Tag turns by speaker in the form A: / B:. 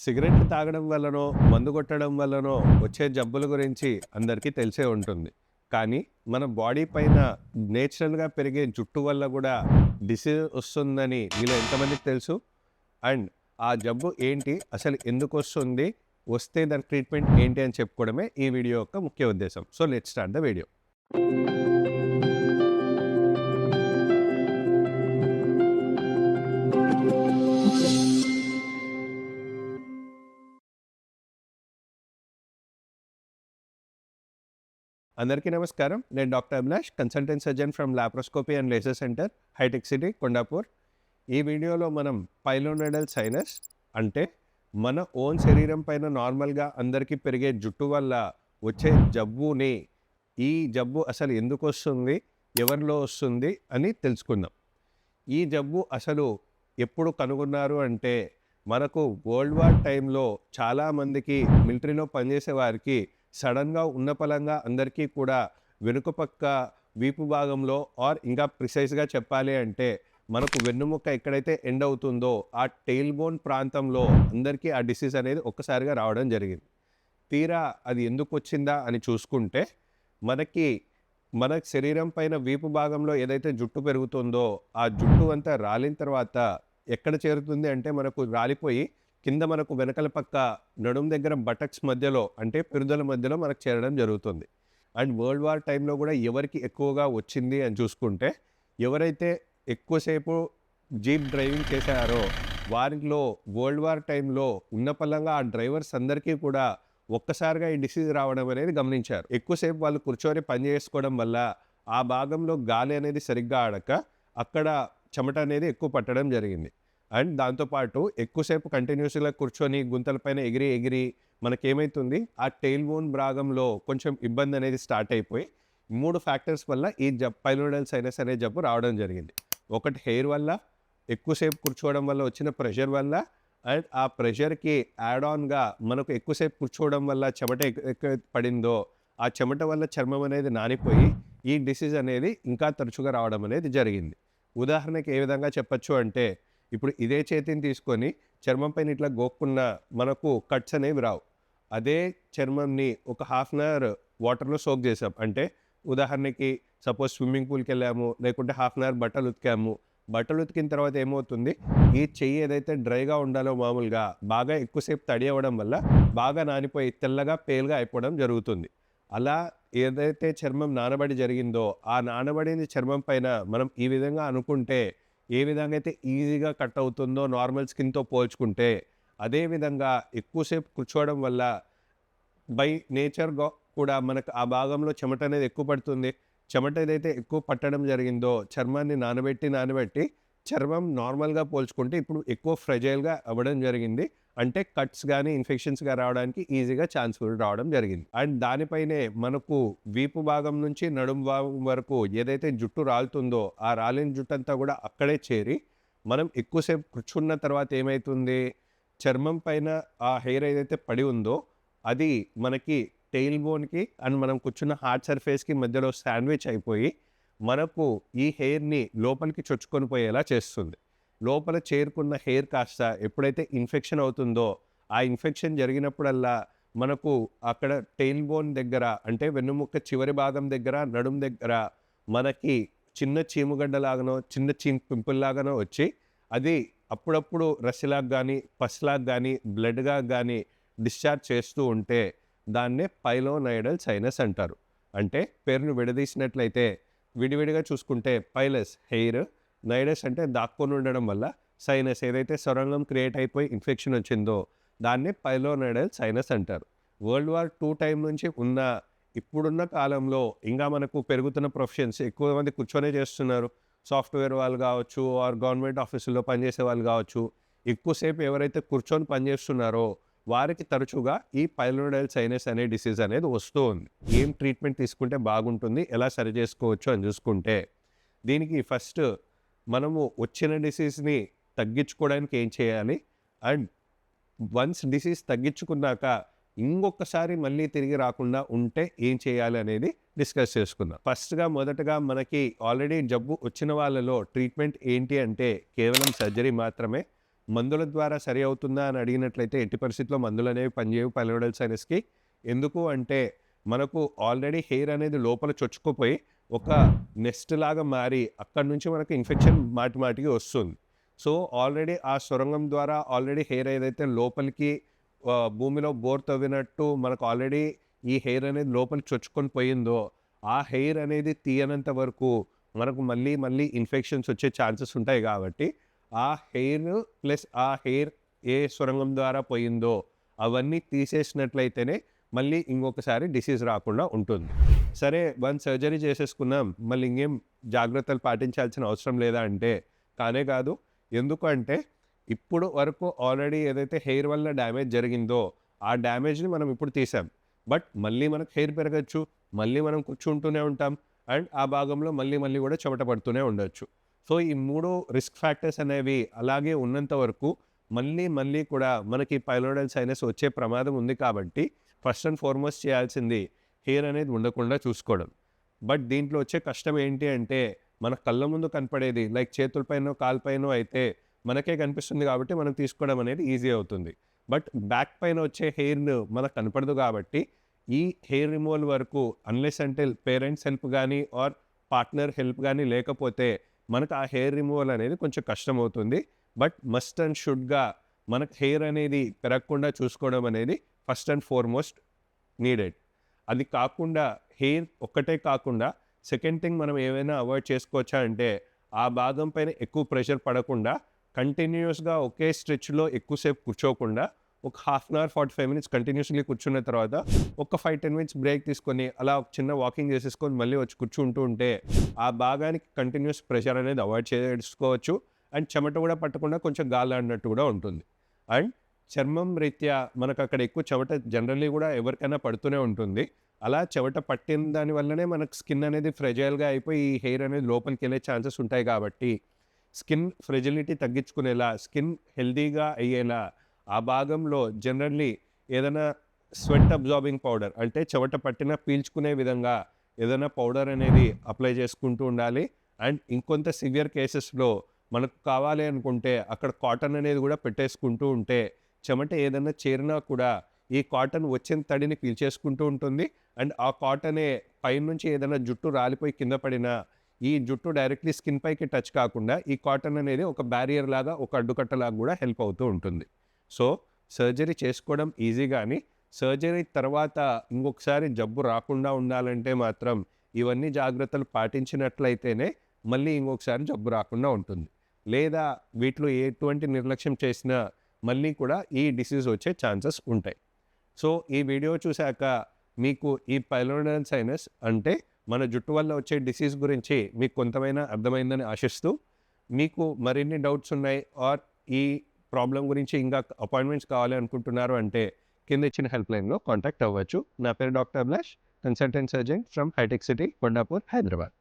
A: సిగరెట్లు తాగడం వల్లనో, మందు కొట్టడం వల్లనో వచ్చే జబ్బుల గురించి అందరికీ తెలిసే ఉంటుంది. కానీ మన బాడీ పైన నేచురల్‌గా పెరిగే జుట్టు వల్ల గూడా డిసీజ్ వస్తుందని మీలో ఎంతమందికి తెలుసు? అండ్ ఆ జబ్బు ఏంటి? అసలు ఎందుకొస్తుంది? వస్తే దాని ట్రీట్మెంట్ ఏంటి అని చెప్పుకోవడమే ఈ వీడియో యొక్క ముఖ్య ఉద్దేశం. So, let's start the video. అందరికీ నమస్కారం. నేను doctor Abhilash, consultant surgeon from laparoscopy and laser centre, hitech city, Kondapur. ఈ వీడియోలో మనం పైలోనోడల్ సైనస్ అంటే మన ఓన్ శరీరం పైన నార్మల్గా అందరికీ పెరిగే జుట్టు వల్ల వచ్చే జబ్బుని, ఈ జబ్బు అసలు ఎందుకు వస్తుంది, ఎవరిలో వస్తుంది అని తెలుసుకుందాం. ఈ జబ్బు అసలు ఎప్పుడు కనుగొన్నారు అంటే మనకు వరల్డ్ వార్ టైంలో చాలామందికి మిలిటరీలో పనిచేసే వారికి సడన్గా ఉన్న పలంగా అందరికీ కూడా వెనుక పక్క వీపు భాగంలో ఆర్ ఇంకా ప్రిసైజ్గా చెప్పాలి అంటే మనకు వెన్నుముక్క ఎక్కడైతే ఎండ్ అవుతుందో ఆ టెయిల్ బోన్ ప్రాంతంలో అందరికీ ఆ డిసీజ్ అనేది ఒక్కసారిగా రావడం జరిగింది. తీరా అది ఎందుకు వచ్చిందా అని చూసుకుంటే మన శరీరం పైన వీపు భాగంలో ఏదైతే జుట్టు పెరుగుతుందో ఆ జుట్టు అంతా రాలిన తర్వాత ఎక్కడ చేరుతుంది అంటే మనకు రాలిపోయి కింద మనకు వెనకల పక్క నడుం దగ్గర బటక్స్ మధ్యలో అంటే పిరుదల మధ్యలో మనకు చేరడం జరుగుతుంది. అండ్ వరల్డ్ వార్ టైంలో కూడా ఎవరికి ఎక్కువగా వచ్చింది అని చూసుకుంటే ఎవరైతే ఎక్కువసేపు జీప్ డ్రైవింగ్ చేశారో వారిలో వరల్డ్ వార్ టైంలో ఉన్న పలంగా ఆ డ్రైవర్స్ అందరికీ కూడా ఒక్కసారిగా ఈ డిసీజ్ రావడం అనేది గమనించారు. ఎక్కువసేపు వాళ్ళు కూర్చొని పని చేసుకోవడం వల్ల ఆ భాగంలో గాలి అనేది సరిగ్గా ఆడక అక్కడ చెమట అనేది ఎక్కువ పట్టడం జరిగింది. అండ్ దాంతోపాటు ఎక్కువసేపు కంటిన్యూస్గా కూర్చొని గుంతలపైన ఎగిరి మనకేమవుతుంది, ఆ టెయిల్ బోన్ భాగంలో కొంచెం ఇబ్బంది అనేది స్టార్ట్ అయిపోయి 3 ఫ్యాక్టర్స్ వల్ల ఈ పైలోనోడల్ సైనస్ అనే జబ్బు రావడం జరిగింది. ఒకటి హెయిర్ వల్ల, ఎక్కువసేపు కూర్చోవడం వల్ల వచ్చిన ప్రెషర్ వల్ల, అండ్ ఆ ప్రెషర్కి యాడ్ ఆన్గా మనకు ఎక్కువసేపు కూర్చోవడం వల్ల చెమట ఎక్కువ పడిందో ఆ చెమట వల్ల చర్మం అనేది నానిపోయి ఈ డిసీజ్ అనేది ఇంకా తరచుగా రావడం అనేది జరిగింది. ఉదాహరణకి ఏ విధంగా చెప్పచ్చు అంటే ఇప్పుడు ఇదే చేతిని తీసుకొని చర్మం పైన ఇట్లా గోక్కున్న మనకు కట్స్ అనేవి రావు. అదే చర్మంని ఒక హాఫ్ అన్ అవర్ వాటర్లో సోక్ చేసాం అంటే ఉదాహరణకి సపోజ్ స్విమ్మింగ్ పూల్కి వెళ్ళాము, లేకుంటే హాఫ్ అన్ అవర్ బట్టలు ఉతికాము. బట్టలు ఉతికిన తర్వాత ఏమవుతుంది, ఈ చెయ్యి ఏదైతే డ్రైగా ఉండాలో మామూలుగా బాగా ఎక్కువసేపు తడి అవ్వడం వల్ల బాగా నానిపోయి తెల్లగా పేలుగా అయిపోవడం జరుగుతుంది. అలా ఏదైతే చర్మం నానబడి జరిగిందో ఆ నానబడిన చర్మం పైన మనం ఈ విధంగా అనుకుంటే ఏ విధంగా అయితే ఈజీగా కట్ అవుతుందో నార్మల్ స్కిన్తో పోల్చుకుంటే, అదేవిధంగా ఎక్కువసేపు కూర్చోవడం వల్ల బై నేచర్గా కూడా మనకు ఆ భాగంలో చెమట అనేది ఎక్కువ పడుతుంది. చెమట ఏదైతే ఎక్కువ పట్టడం జరిగిందో చర్మాన్ని నానబెట్టి చర్మం నార్మల్గా పోల్చుకుంటే ఇప్పుడు ఎక్కువ ఫ్రెజైల్గా అవ్వడం జరిగింది. అంటే కట్స్ కానీ ఇన్ఫెక్షన్స్గా రావడానికి ఈజీగా ఛాన్స్ కూడా రావడం జరిగింది. అండ్ దానిపైనే మనకు వీపు భాగం నుంచి నడుం భాగం వరకు ఏదైతే జుట్టు రాలుతుందో ఆ రాలిన జుట్టు అంతా కూడా అక్కడే చేరి మనం ఎక్కువసేపు కూర్చున్న తర్వాత ఏమవుతుంది, చర్మం పైన ఆ హెయిర్ ఏదైతే పడి ఉందో అది మనకి టెయిల్ బోన్కి అండ్ మనం కూర్చున్న హార్డ్ సర్ఫేస్కి మధ్యలో శాండ్విచ్ అయిపోయి మనకు ఈ హెయిర్ని లోపలికి చొచ్చుకొని పోయేలా చేస్తుంది. లోపల చేరుకున్న హెయిర్ కాస్త ఎప్పుడైతే ఇన్ఫెక్షన్ అవుతుందో ఆ ఇన్ఫెక్షన్ జరిగినప్పుడల్లా మనకు అక్కడ టెయిల్ బోన్ దగ్గర అంటే వెన్నుముక్క చివరి భాగం దగ్గర నడుం దగ్గర మనకి చిన్న చీముగడ్డలాగానో చిన్న పింపుల్లాగానో వచ్చి అది అప్పుడప్పుడు రసిలాగా కానీ పస్లాగా కానీ బ్లడ్గా కానీ డిశ్చార్జ్ చేస్తూ ఉంటే దాన్నే పైలోనోడల్ సైనస్ అంటారు. అంటే పేరును విడదీసినట్లయితే విడివిడిగా చూసుకుంటే పైలస్ హెయిర్, నైడస్ అంటే దాక్కొని ఉండడం వల్ల, సైనస్ ఏదైతే సొరంగం క్రియేట్ అయిపోయి ఇన్ఫెక్షన్ వచ్చిందో దాన్ని పైలోనోడల్ సైనస్ అంటారు. వరల్డ్ వార్ 2 టైం నుంచి ఇప్పుడున్న కాలంలో ఇంకా మనకు పెరుగుతున్న ప్రొఫెషన్స్ ఎక్కువ మంది కూర్చొనే చేస్తున్నారు. సాఫ్ట్వేర్ వాళ్ళు కావచ్చు ఆర్ గవర్నమెంట్ ఆఫీసుల్లో పనిచేసే వాళ్ళు కావచ్చు, ఎక్కువసేపు ఎవరైతే కూర్చొని పనిచేస్తున్నారో వారికి తరచుగా ఈ పైలోనోడల్ సైనస్ అనే డిసీజ్ అనేది వస్తూ ఉంది. ఏం ట్రీట్మెంట్ తీసుకుంటే బాగుంటుంది, ఎలా సరి చేసుకోవచ్చు అని చూసుకుంటే దీనికి ఫస్ట్ మనము వచ్చిన డిసీజ్ని తగ్గించుకోవడానికి ఏం చేయాలి, అండ్ వన్స్ డిసీజ్ తగ్గించుకున్నాక ఇంకొకసారి మళ్ళీ తిరిగి రాకుండా ఉంటే ఏం చేయాలి అనేది డిస్కస్ చేసుకుందాం. మొదటగా మనకి ఆల్రెడీ జబ్బు వచ్చిన వాళ్ళలో ట్రీట్మెంట్ ఏంటి అంటే కేవలం సర్జరీ మాత్రమే. మందుల ద్వారా సరి అవుతుందా అని అడిగినట్లయితే ఎట్టి పరిస్థితిలో మందులు అనేవి పనిచేయవు పైలోనడల్ సైనస్కి. ఎందుకు అంటే మనకు ఆల్రెడీ హెయిర్ అనేది లోపల చొచ్చుకుపోయి ఒక నెస్ట్ లాగా మారి అక్కడి నుంచి మనకు ఇన్ఫెక్షన్ మాటి మాటికి వస్తుంది. సో ఆల్రెడీ ఆ సొరంగం ద్వారా ఆల్రెడీ హెయిర్ ఏదైతే లోపలికి భూమిలో బోర్ తవ్వినట్టు మనకు ఆల్రెడీ ఈ హెయిర్ అనేది లోపలికి చొచ్చుకొని పోయిందో ఆ హెయిర్ అనేది తీయనంత వరకు మనకు మళ్ళీ మళ్ళీ ఇన్ఫెక్షన్స్ వచ్చే ఛాన్సెస్ ఉంటాయి. కాబట్టి ఆ హెయిర్ ప్లస్ ఆ హెయిర్ ఏ సొరంగం ద్వారా పోయిందో అవన్నీ తీసేసినట్లయితేనే మళ్ళీ ఇంకొకసారి డిసీజ్ రాకుండా ఉంటుంది. సరే సర్జరీ చేసేసుకున్నాం, మళ్ళీ ఇంకేం జాగ్రత్తలు పాటించాల్సిన అవసరం లేదా అంటే కానే కాదు. ఎందుకు అంటే ఇప్పుడు వరకు ఆల్రెడీ ఏదైతే హెయిర్ వల్ల డ్యామేజ్ జరిగిందో ఆ డ్యామేజ్ని మనం ఇప్పుడు తీసాం. బట్ మళ్ళీ మనకు హెయిర్ పెరగచ్చు, మళ్ళీ మనం కూర్చుంటూనే ఉంటాం అండ్ ఆ భాగంలో మళ్ళీ మళ్ళీ కూడా చెమట పడుతూనే ఉండొచ్చు. సో ఈ 3 రిస్క్ ఫ్యాక్టర్స్ అనేవి అలాగే ఉన్నంత వరకు మళ్ళీ మళ్ళీ కూడా మనకి పైలోనడల్ సైనస్ వచ్చే ప్రమాదం ఉంది. కాబట్టి ఫస్ట్ అండ్ ఫార్మోస్ట్ చేయాల్సింది హెయిర్ అనేది ఉండకుండా చూసుకోవడం. బట్ దీంట్లో వచ్చే కష్టం ఏంటి అంటే మన కళ్ళ ముందు కనపడేది లైక్ చేతులపైనో కాలుపైనో అయితే మనకే కనిపిస్తుంది కాబట్టి మనం తీసుకోవడం అనేది ఈజీ అవుతుంది. బట్ బ్యాక్ పైన వచ్చే హెయిర్ను మనకు కనపడదు కాబట్టి ఈ హెయిర్ రిమూవల్ వరకు అన్లెస్ అంటే పేరెంట్స్ హెల్ప్ కానీ ఆర్ పార్ట్నర్ హెల్ప్ కానీ లేకపోతే మనకు ఆ హెయిర్ రిమూవల్ అనేది కొంచెం కష్టం అవుతుంది. బట్ మస్ట్ అండ్ షుడ్గా మనకు హెయిర్ అనేది పెరగకుండా చూసుకోవడం అనేది ఫస్ట్ అండ్ ఫార్మోస్ట్ నీడెడ్. అది కాకుండా హెయిర్ ఒక్కటే కాకుండా సెకండ్ థింగ్ మనం ఏమైనా అవాయిడ్ చేసుకోవచ్చా అంటే ఆ భాగం పైన ఎక్కువ ప్రెషర్ పడకుండా కంటిన్యూస్గా ఒకే స్ట్రెచ్లో ఎక్కువసేపు కూర్చోకుండా ఒక half an hour 45 minutes continuously కూర్చున్న తర్వాత ఒక 5-10 మినిట్స్ బ్రేక్ తీసుకొని అలా ఒక చిన్న వాకింగ్ చేసేసుకొని మళ్ళీ వచ్చి కూర్చుంటూ ఉంటే ఆ భాగానికి కంటిన్యూస్ ప్రెషర్ అనేది అవాయిడ్ చేసుకోవచ్చు. అండ్ చెమట కూడా పట్టకుండా కొంచెం గాలి ఆడినట్టు కూడా ఉంటుంది. అండ్ చర్మం రీత్యా మనకు అక్కడ ఎక్కువ చెమట జనరల్లీ కూడా ఎవరికైనా పడుతూనే ఉంటుంది. అలా చెమట పట్టిన దాని వల్లనే మనకు స్కిన్ అనేది ఫ్రెజైల్గా అయిపోయి ఈ హెయిర్ అనేది లోపలికి వెళ్ళే ఛాన్సెస్ ఉంటాయి. కాబట్టి స్కిన్ ఫ్రెజిలిటీ తగ్గించుకునేలా స్కిన్ హెల్దీగా అయ్యేలా ఆ భాగంలో జనరల్లీ ఏదైనా స్వెట్ అబ్జార్బింగ్ పౌడర్ అంటే చెమట పట్టిన పీల్చుకునే విధంగా ఏదైనా పౌడర్ అనేది అప్లై చేసుకుంటూ ఉండాలి. అండ్ ఇంకొంత సివియర్ కేసెస్లో మనకు కావాలి అనుకుంటే అక్కడ కాటన్ అనేది కూడా పెట్టేసుకుంటూ ఉంటే చెమట ఏదైనా చేరినా కూడా ఈ కాటన్ వచ్చిన తడిని పీల్చేసుకుంటూ ఉంటుంది. అండ్ ఆ కాటనే పైనుంచి ఏదైనా జుట్టు రాలిపోయి కింద పడినా ఈ జుట్టు డైరెక్ట్లీ స్కిన్ పైకి టచ్ కాకుండా ఈ కాటన్ అనేది ఒక బ్యారియర్ లాగా ఒక అడ్డుకట్టలాగా కూడా హెల్ప్ అవుతూ ఉంటుంది. సో సర్జరీ చేసుకోవడం ఈజీ, కానీ సర్జరీ తర్వాత ఇంకొకసారి జబ్బు రాకుండా ఉండాలంటే మాత్రం ఇవన్నీ జాగ్రత్తలు పాటించినట్లయితేనే మళ్ళీ ఇంకొకసారి జబ్బు రాకుండా ఉంటుంది. లేదా వీటిలో ఎటువంటి నిర్లక్ష్యం చేసినా మళ్ళీ కూడా ఈ డిసీజ్ వచ్చే ఛాన్సెస్ ఉంటాయి. సో ఈ వీడియో చూశాక మీకు ఈ పైలోనడల్ సైనస్ అంటే మన జుట్టు వల్ల వచ్చే డిసీజ్ గురించి మీకు కొంతమైనా అర్థమైందని ఆశిస్తూ, మీకు మరిన్ని డౌట్స్ ఉన్నాయి ఆర్ ఈ ప్రాబ్లం గురించి ఇంకా అపాయింట్మెంట్స్ కావాలి అనుకుంటున్నారు అంటే కింద ఇచ్చిన హెల్ప్ లైన్లో కాంటాక్ట్ అవ్వచ్చు. నా పేరు doctor Abhilash, consultant surgeon from hitech city, Kondapur, Hyderabad.